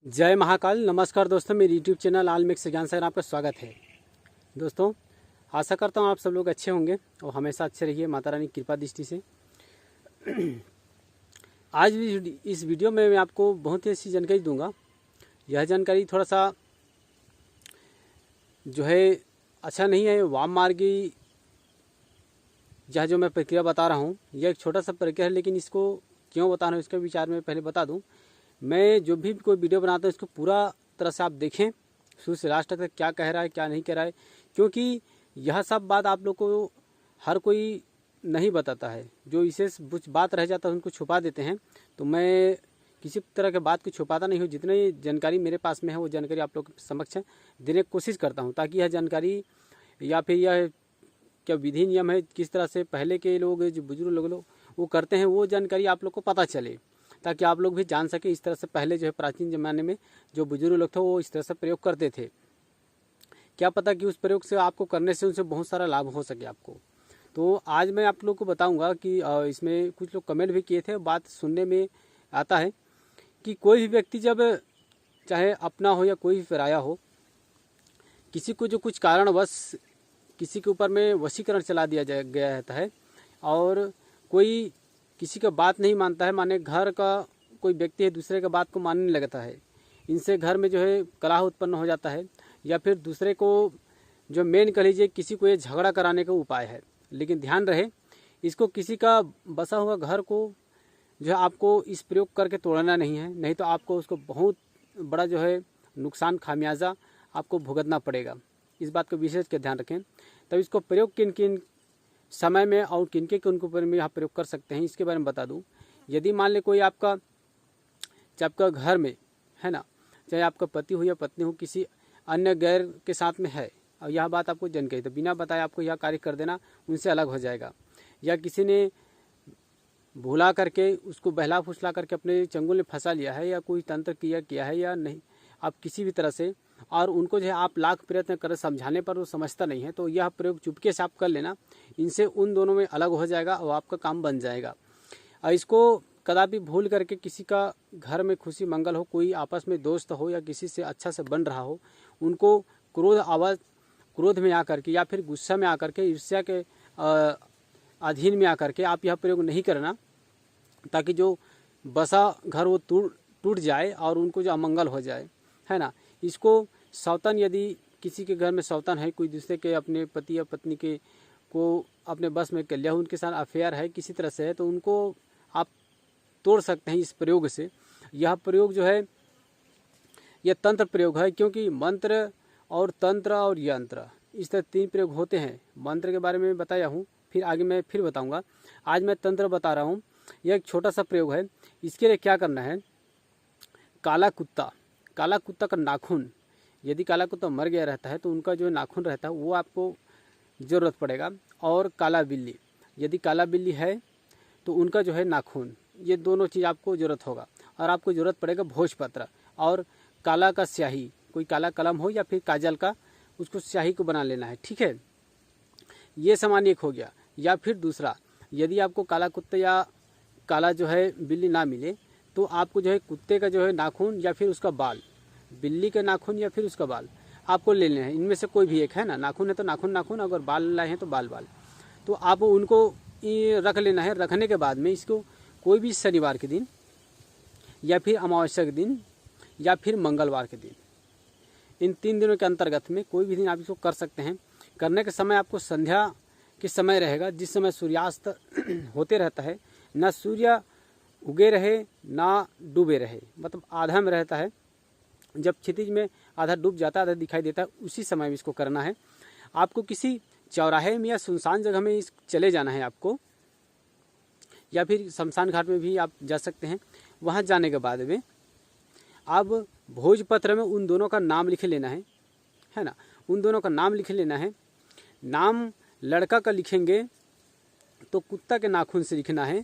जय महाकाल। नमस्कार दोस्तों, मेरे यूट्यूब चैनल आल मिक्स ज्ञान से आपका स्वागत है। दोस्तों, आशा करता हूँ आप सब लोग अच्छे होंगे और हमेशा अच्छे रहिए माता रानी की कृपा दृष्टि से। आज भी इस वीडियो में मैं आपको बहुत ही अच्छी जानकारी दूंगा। यह जानकारी थोड़ा सा जो है अच्छा नहीं है, वाम मार्गी यह जो मैं प्रक्रिया बता रहा हूँ यह एक छोटा सा प्रक्रिया है, लेकिन इसको क्यों बता रहा हूँ इसका विचार मैं पहले बता दूँ। मैं जो भी कोई वीडियो बनाता हूँ इसको पूरा तरह से आप देखें, शुरू से लास्ट तक क्या कह रहा है क्या नहीं कह रहा है, क्योंकि यह सब बात आप लोग को हर कोई नहीं बताता है। जो इसे कुछ बात रह जाता है उनको छुपा देते हैं। तो मैं किसी तरह के बात को छुपाता नहीं हूँ। जितनी जानकारी मेरे पास में है वो जानकारी आप लोग के समक्ष देने की कोशिश करता हूँ, ताकि यह जानकारी या फिर यह क्या विधि नियम है, किस तरह से पहले के लोग जो बुजुर्ग लोग वो करते हैं, वो जानकारी आप लोग को पता चले, ताकि आप लोग भी जान सके। इस तरह से पहले जो है प्राचीन ज़माने में जो बुजुर्ग लोग थे वो इस तरह से प्रयोग करते थे। क्या पता कि उस प्रयोग से आपको करने से उनसे बहुत सारा लाभ हो सके आपको। तो आज मैं आप लोग को बताऊंगा कि इसमें कुछ लोग कमेंट भी किए थे। बात सुनने में आता है कि कोई भी व्यक्ति जब चाहे अपना हो या कोई भी पराया हो, किसी को जो कुछ कारणवश किसी के ऊपर में वशीकरण चला दिया गया रहता है और कोई किसी का बात नहीं मानता है, माने घर का कोई व्यक्ति है दूसरे का बात को मानने लगता है, इनसे घर में जो है कलह उत्पन्न हो जाता है, या फिर दूसरे को जो मेन कह लीजिए किसी को ये झगड़ा कराने का उपाय है। लेकिन ध्यान रहे, इसको किसी का बसा हुआ घर को जो है आपको इस प्रयोग करके तोड़ना नहीं है, नहीं तो आपको उसको बहुत बड़ा जो है नुकसान खामियाजा आपको भुगतना पड़ेगा। इस बात को विशेष के ध्यान रखें। तब इसको प्रयोग किन किन समय में और किनके के उनके ऊपर में आप प्रयोग कर सकते हैं इसके बारे में बता दूं। यदि मान ले कोई आपका चाहे आपका घर में है ना, चाहे आपका पति हो या पत्नी हो, किसी अन्य गैर के साथ में है और यह बात आपको जानकारी, तो बिना बताए आपको यह कार्य कर देना उनसे अलग हो जाएगा। या किसी ने भुला करके उसको बहला फुसला करके अपने चंगुल में फंसा लिया है, या कोई तंत्र किया है या नहीं, आप किसी भी तरह से, और उनको जो है आप लाख प्रयत्न करें समझाने पर वो समझता नहीं है, तो यह प्रयोग चुपके से आप कर लेना। इनसे उन दोनों में अलग हो जाएगा और आपका काम बन जाएगा। और इसको कदापि भूल करके किसी का घर में खुशी मंगल हो, कोई आपस में दोस्त हो या किसी से अच्छा से बन रहा हो, उनको क्रोध में आकर के या फिर गुस्सा में आकर के ईर्ष्या के अधीन में आकर के आप यह प्रयोग नहीं करना, ताकि जो बसा घर वो टूट जाए और उनको जो अमंगल हो जाए, है ना। इसको सौतन, यदि किसी के घर में सौतन है, कोई दूसरे के अपने पति या पत्नी के को अपने बस में कर लिया, उनके साथ अफेयर है किसी तरह से है, तो उनको आप तोड़ सकते हैं इस प्रयोग से। यह प्रयोग जो है यह तंत्र प्रयोग है, क्योंकि मंत्र और तंत्र और यंत्र इस तरह तीन प्रयोग होते हैं। मंत्र के बारे में बताया हूँ, फिर आगे मैं फिर बताऊँगा। आज मैं तंत्र बता रहा हूँ। यह एक छोटा सा प्रयोग है। इसके लिए क्या करना है, काला कुत्ता का नाखून, यदि काला कुत्ता मर गया रहता है तो उनका जो नाखून रहता है वो आपको ज़रूरत पड़ेगा। और काला बिल्ली, यदि काला बिल्ली है तो उनका जो है नाखून, ये दोनों चीज़ आपको ज़रूरत होगा। और आपको ज़रूरत पड़ेगा भोजपत्र और काला का स्याही, कोई काला कलम हो या फिर काजल का, उसको स्याही को बना लेना है, ठीक है। ये सामान एक हो गया। या फिर दूसरा, यदि आपको काला कुत्ता या काला जो है बिल्ली ना मिले तो आपको जो है कुत्ते का जो है नाखून या फिर उसका बाल, बिल्ली का नाखून या फिर उसका बाल आपको ले लेना है। इनमें से कोई भी एक, है ना। नाखून है तो नाखून, अगर बाल लाए हैं तो बाल। तो आप उनको रख लेना है। रखने के बाद में इसको कोई भी शनिवार के दिन या फिर अमावस्या के दिन या फिर मंगलवार के दिन, इन 3 दिनों के अंतर्गत में कोई भी दिन आप इसको कर सकते हैं। करने के समय आपको संध्या के समय रहेगा, जिस समय सूर्यास्त होते रहता है, ना सूर्य उगे रहे ना डूबे रहे, मतलब आधा में रहता है। जब क्षितिज में आधा डूब जाता है आधा दिखाई देता है, उसी समय में इसको करना है। आपको किसी चौराहे में या सुनसान जगह में चले जाना है आपको, या फिर शमशान घाट में भी आप जा सकते हैं। वहाँ जाने के बाद में आप भोजपत्र में उन दोनों का नाम लिख लेना है ना। उन दोनों का नाम लिख लेना है। नाम लड़का का लिखेंगे तो कुत्ता के नाखून से लिखना है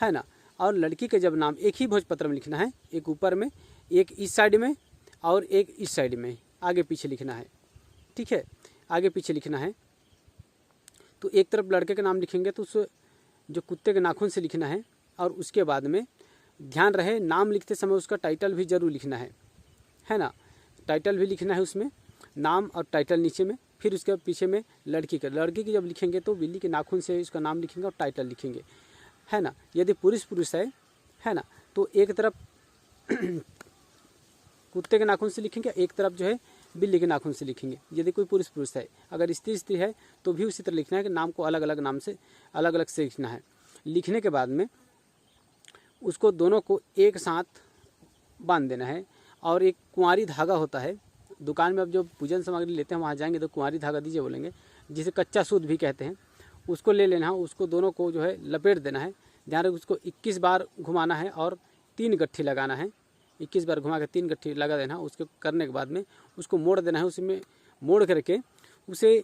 ना। और लड़की के जब नाम एक ही भोजपत्र में लिखना है, एक ऊपर में, एक इस साइड में और एक इस साइड में, आगे पीछे लिखना है, ठीक है। आगे पीछे लिखना है। तो एक तरफ लड़के का नाम लिखेंगे तो उस जो कुत्ते के नाखून से लिखना है, और उसके बाद में ध्यान रहे नाम लिखते समय उसका टाइटल भी जरूर लिखना है। है ना। टाइटल भी लिखना है उसमें, नाम और टाइटल नीचे में, फिर उसके पीछे में लड़की की जब लिखेंगे तो बिल्ली के नाखून से उसका नाम लिखेंगे और टाइटल लिखेंगे, है ना। यदि पुरुष है ना, तो एक तरफ कुत्ते के नाखून से लिखेंगे, एक तरफ जो है बिल्ली के नाखून से लिखेंगे, यदि कोई पुरुष है। अगर स्त्री है तो भी उसी तरह लिखना है कि नाम को अलग अलग नाम से अलग अलग से लिखना है। लिखने के बाद में उसको दोनों को एक साथ बांध देना है। और एक कुंवारी धागा होता है, दुकान में अब जो पूजन सामग्री लेते हैं वहाँ जाएंगे तो कुंवारी धागा दीजिए बोलेंगे, जिसे कच्चा सूत भी कहते हैं, उसको ले लेना है। उसको दोनों को जो है लपेट देना है। ध्यान रखिए उसको 21 बार घुमाना है और 3 गट्ठी लगाना है। 21 बार घुमा के 3 गट्ठी लगा देना। उसके करने के बाद में उसको मोड़ देना है। उसमें मोड़ करके उसे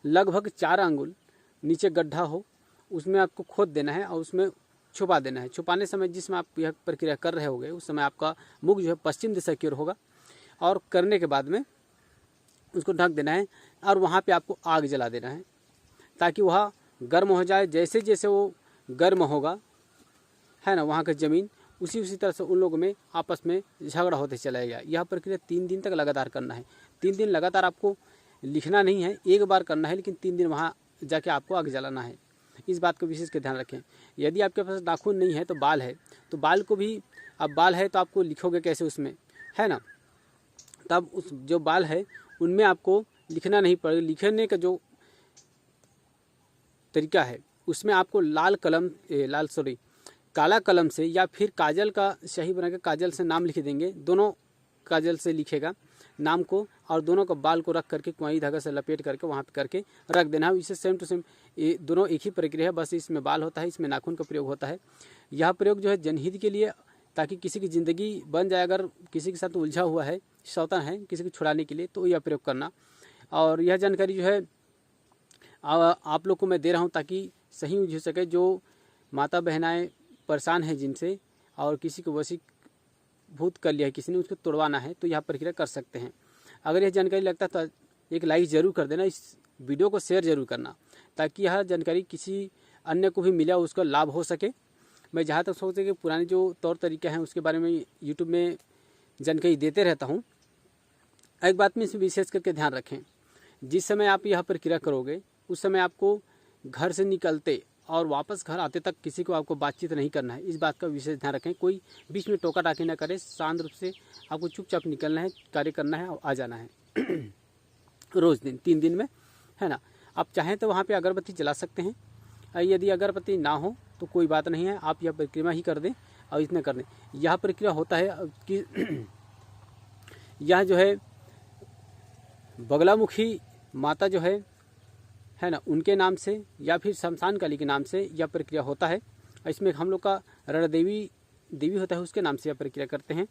लगभग 4 अंगुल नीचे गड्ढा हो उसमें आपको खोद देना है और उसमें छुपा देना है। छुपाने समय जिसमें आप यह प्रक्रिया कर रहे होंगे उस समय आपका मुख जो है पश्चिम दिशा की ओर होगा। और करने के बाद में उसको ढक देना है और वहाँ पे आपको आग जला देना है ताकि वह गर्म हो जाए। जैसे जैसे वो गर्म होगा, है ना, वहाँ का ज़मीन उसी तरह से उन लोगों में आपस में झगड़ा होते चला जाएगा। यह प्रक्रिया 3 दिन तक लगातार करना है। 3 दिन लगातार आपको लिखना नहीं है, एक बार करना है, लेकिन 3 दिन वहाँ जाके आपको आग जलाना है। इस बात को विशेष कर ध्यान रखें। यदि आपके पास नाखून नहीं है तो बाल है, तो बाल को भी, अब बाल है तो आपको लिखोगे कैसे उसमें, है ना। तब उस जो बाल है उनमें आपको लिखना नहीं पड़ेगा। लिखने का जो तरीका है उसमें आपको काला कलम से या फिर काजल का स्याही बना के काजल से नाम लिख देंगे। दोनों काजल से लिखेगा नाम को और दोनों का बाल को रख करके कुंवारी धागा से लपेट करके वहाँ पे करके रख देना है। इसे सेम टू सेम दोनों एक ही प्रक्रिया है, बस इसमें बाल होता है, इसमें नाखून का प्रयोग होता है। यह प्रयोग जो है जनहित के लिए, ताकि किसी की ज़िंदगी बन जाए। अगर किसी के साथ उलझा हुआ है, शौतन है, किसी को छुड़ाने के लिए, तो यह प्रयोग करना। और यह जानकारी जो है आप लोग को मैं दे रहा हूँ ताकि सही यूज हो सके। जो माता बहनाएँ परेशान हैं जिनसे, और किसी को वशीभूत कर लिया है किसी ने, उसको तोड़वाना है, तो यह प्रक्रिया कर सकते हैं। अगर यह जानकारी लगता है तो एक लाइक ज़रूर कर देना, इस वीडियो को शेयर ज़रूर करना ताकि यह जानकारी किसी अन्य को भी मिले और उसका लाभ हो सके। मैं जहाँ तक सोचते कि पुराने जो तौर तरीके हैं उसके बारे में यूट्यूब में जानकारी देते रहता हूँ। एक बात में इसे विशेष करके ध्यान रखें, जिस समय आप यह प्रक्रिया करोगे उस समय आपको घर से निकलते और वापस घर आते तक किसी को आपको बातचीत नहीं करना है। इस बात का विशेष ध्यान रखें। कोई बीच में टोका टाकी ना करे, शांत रूप से आपको चुपचाप निकलना है, कार्य करना है और आ जाना है रोज़ दिन 3 दिन में, है ना। आप चाहें तो वहाँ पे अगरबत्ती जला सकते हैं। यदि अगरबत्ती ना हो तो कोई बात नहीं है, आप यह प्रक्रिया ही कर दें और इतना कर दें। यह प्रक्रिया होता है कि यह जो है बगलामुखी माता जो है ना, उनके नाम से या फिर शमशान काली के नाम से यह प्रक्रिया होता है। इसमें हम लोग का रणदेवी देवी होता है, उसके नाम से यह प्रक्रिया करते हैं,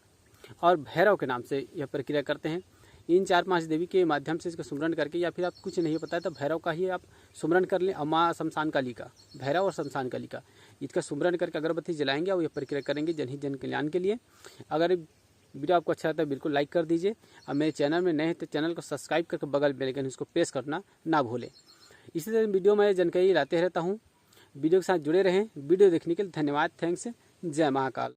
और भैरव के नाम से यह प्रक्रिया करते हैं। इन 4-5 देवी के माध्यम से इसका सुमरन करके, या फिर आप कुछ नहीं पता है तो भैरव का ही आप सुमरन कर लें, माँ शमशान काली का, भैरव और शमशान काली का, इसका सुमरन करके अगरबत्ती जलाएंगे और यह प्रक्रिया करेंगे जनहित जन कल्याण के लिए। अगर वीडियो आपको अच्छा लगता है बिल्कुल लाइक कर दीजिए, और मेरे चैनल में नए हैं तो चैनल को सब्सक्राइब करके बगल बेल आइकन इसको प्रेस करना ना भूलें। इसी तरह वीडियो में जानकारी लाते रहता हूँ। वीडियो के साथ जुड़े रहें। वीडियो देखने के लिए धन्यवाद। थैंक्स। जय महाकाल।